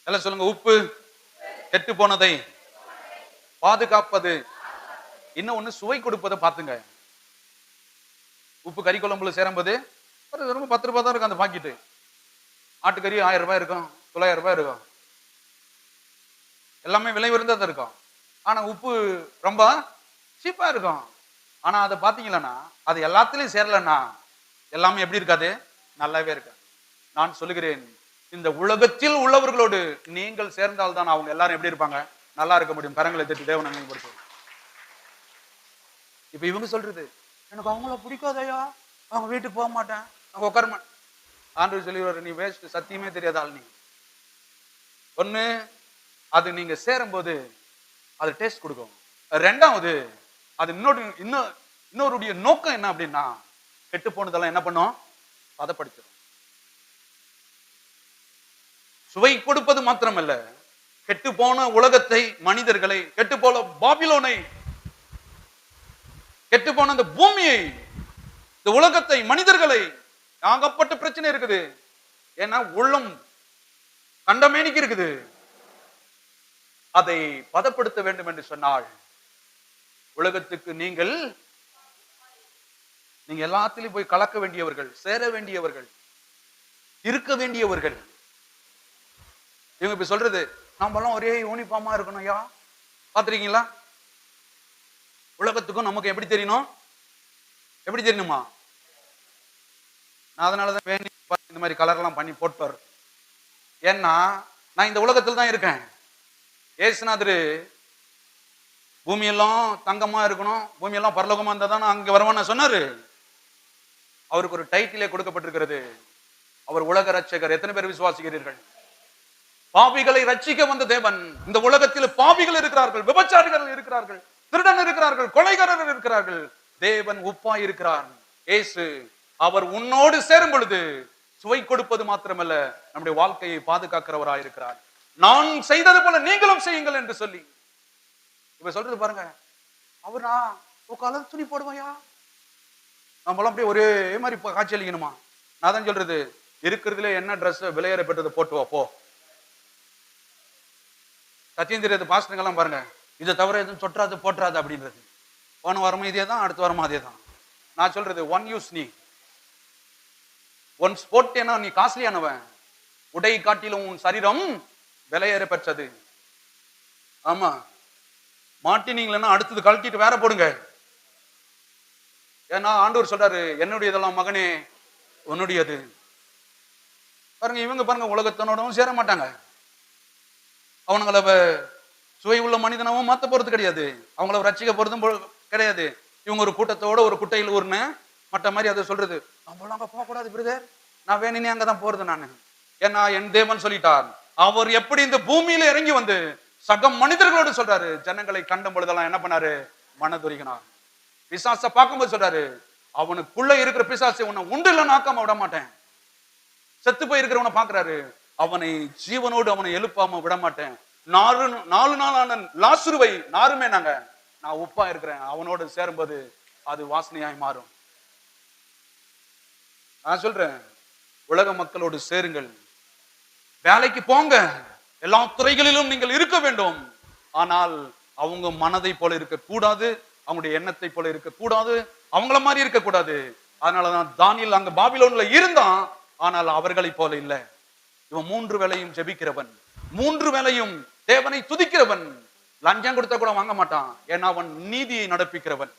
எல்லாம் சொல்லுங்க. உப்பு கெட்டு போனதை பாதுகாப்பது. இன்னும் ஒண்ணு சுவை கொடுப்பதை பாத்துங்க. உப்பு கறி குழம்புல சேரும்போது ரொம்ப 10 ரூபாய் தான் இருக்கும் அந்த பாக்கெட்டு. ஆட்டுக்கறி 1000 ரூபாய் இருக்கும், 900 ரூபாய் இருக்கும். எல்லாமே விலை உயர்ந்ததா இருக்கும். ஆனா உப்பு ரொம்ப சீப்பா இருக்கும். ஆனா அதை பாத்தீங்களா, அது எல்லாத்திலையும் சேரலன்னா எல்லாமே எப்படி இருக்காது? நல்லாவே இருக்காது. நான் சொல்லுகிறேன், இந்த உலகத்தில் உள்ளவர்களோடு நீங்கள் சேர்ந்தால்தான் அவங்க எல்லாரும் எப்படி இருப்பாங்க? நல்லா இருக்க முடியும். கரங்களை தட்டி தேவனை நினைவுபடுத்துவோம். இப்ப இவங்க சொல்றது, எனக்கு அவங்கள பிடிக்காதையா, அவங்க வீட்டுக்கு போக மாட்டேன், அவங்க உட்கார மாட்டேன். ஆண்டவர் சொல்லிடுவாரு, நீ வேஸ்ட், சத்தியமே தெரியாத ஆள் நீ. ஒண்ணு, அது நீங்க சேரும்போது அது டேஸ்ட் கொடுக்கும். ரெண்டாவது, அது இன்னொருடைய நோக்கம் என்ன அப்படின்னா, கெட்டு போனதெல்லாம் என்ன பண்ணும்? பதப்படுத்தும். சுவை கொடுப்பது மாத்திரமல்ல, கெட்டு போன உலகத்தை, மனிதர்களை, கெட்டு போன பாபிலோனை, கெட்டு போன அந்த பூமியை, இந்த உலகத்தை, மனிதர்களை, ஆகப்பட்ட பிரச்சனை இருக்குது. ஏன்னா உள்ளம் கண்டமேனிக்கு இருக்குது. அதை பதப்படுத்த வேண்டும் என்று சொன்னால், உலகத்துக்கு நீங்கள் எல்லாத்திலையும் போய் கலக்க வேண்டியவர்கள், சேர வேண்டியவர்கள், இருக்க வேண்டியவர்கள். இவங்க இப்ப சொல்றது, நாம எல்லாம் ஒரே யூனிஃபார்மா இருக்கணும். யா பாத்திருக்கீங்களா? உலகத்துக்கும் நமக்கு எப்படி தெரியணும்? எப்படி தெரியணுமா? நான் அதனாலதான் வேண்டி இந்த மாதிரி கலர் எல்லாம் பண்ணி போட்டு. ஏன்னா நான் இந்த உலகத்தில் தான் இருக்கேன். ஏசுநாதரு பூமியெல்லாம் தங்கமா இருக்கணும், பூமியெல்லாம் பரலோகமா இருந்தா தான் அங்க வருவான்னு சொன்னாரு. அவருக்கு ஒரு டைட்டிலே கொடுக்கப்பட்டிருக்கிறது, அவர் உலக ரட்சகர். எத்தனை பேர் விசுவாசிக்கிறீர்கள்? பாவிகளை ரட்சிக்க வந்த தேவன். இந்த உலகத்தில் பாவிகள் இருக்கிறார்கள், விபச்சாரிகள் இருக்கிறார்கள், திருடன் இருக்கிறார்கள், கொலைகாரர்கள் இருக்கிறார்கள். தேவன் உப்பாய் இருக்கிறார். இயேசு அவர் உன்னோடு சேரும் பொழுது சுவை கொடுப்பது மாத்திரமல்ல, நம்முடைய வாழ்க்கையை பாதுகாக்கிறவராய் இருக்கிறார். நான் செய்தது போல நீங்களும் செய்யுங்கள் என்று சொல்லி இப்ப சொல்றது பாருங்க. அவரா கலர் துணி போடுவாயா? நம்மளாம் அப்படியே ஒரே மாதிரி காட்சி அளிக்கணுமா? நான் தான் சொல்றது, இருக்கிறதுல என்ன ட்ரெஸ் விலையேற பெற்றது போட்டு வா போ. சத்தியம் தெரியாது பாஸ்டருங்கெல்லாம் பாருங்க, இதை தவிர எதுவும் தொற்றாது போட்டுறாது அப்படின்றது. போன வாரமும் இதே தான், அடுத்த வாரமும் அதே தான். நான் சொல்றது, ஒன் யூஸ் நீ ஒன் போட்டேன்னா நீ காஸ்ட்லியானவன். உடை காட்டிலும் உன் சரீரம் விலையேற பெற்றது. ஆமா, மாட்டினீங்களா அடுத்தது கழட்டிட்டு வேற போடுங்க. ஏன்னா ஆண்டவர் சொல்றாரு, என்னுடையதெல்லாம் மகனே உன்னுடையது. பாருங்க, இவங்க பாருங்க உலகத்தனோடவும் சேர மாட்டாங்க. அவனுங்கள சுவை உள்ள மனிதனவும் மாத்த போறது கிடையாது, அவங்கள ரட்சிக்க போறதும் கிடையாது. இவங்க ஒரு கூட்டத்தோட ஒரு குட்டையில் ஊர்னு மற்ற மாதிரி அதை சொல்றது, நம்மளாம் அங்க போக கூடாது பிரதர், நான் வேணுனே அங்கதான் போறது நானு. ஏன்னா என் தேவன் சொல்லிட்டார். அவர் எப்படி இந்த பூமியில இறங்கி வந்து சக மனிதர்களோடு சொல்றாரு, ஜனங்களை கண்ட பொழுதெல்லாம் என்ன பண்ணாரு? மனதுருகினார். பிசாசை பார்க்கும்போது சொல்றாரு, அவனுக்குள்ள இருக்கிற பிசாசை உன்னை உண்டுல நாக்காம விட மாட்டேன். செத்து போயிருக்கிறவனை பாக்குறாரு, அவனை ஜீவனோடு அவனை எழுப்பாம விட மாட்டேன். 4 நாளான லாசுருவை நாருமே நான் உப்பா இருக்கிறேன், அவனோடு சேரும்போது அது வாசனையாய் மாறும். நான் சொல்றேன், உலக மக்களோடு சேருங்கள், வேலைக்கு போங்க, எல்லா துறைகளிலும் நீங்கள் இருக்க வேண்டும். ஆனால் அவங்க மனதை போல இருக்க கூடாது, அவங்களுடைய எண்ணத்தை போல இருக்க கூடாது, அவங்கள மாதிரி இருக்க கூடாது. அதனாலதான் தானியேல் அங்க பாபிலோன்ல இருந்தான், ஆனால் அவர்களை போல இல்ல. இவன் 3 வேளையும் ஜெபிக்கிறவன், 3 வேளையும் தேவனை துதிக்கிறவன். லஞ்சம் கொடுத்தா கூட வாங்க மாட்டான், ஏன்னா அவன் நீதியை நடப்பிக்கிறவன்.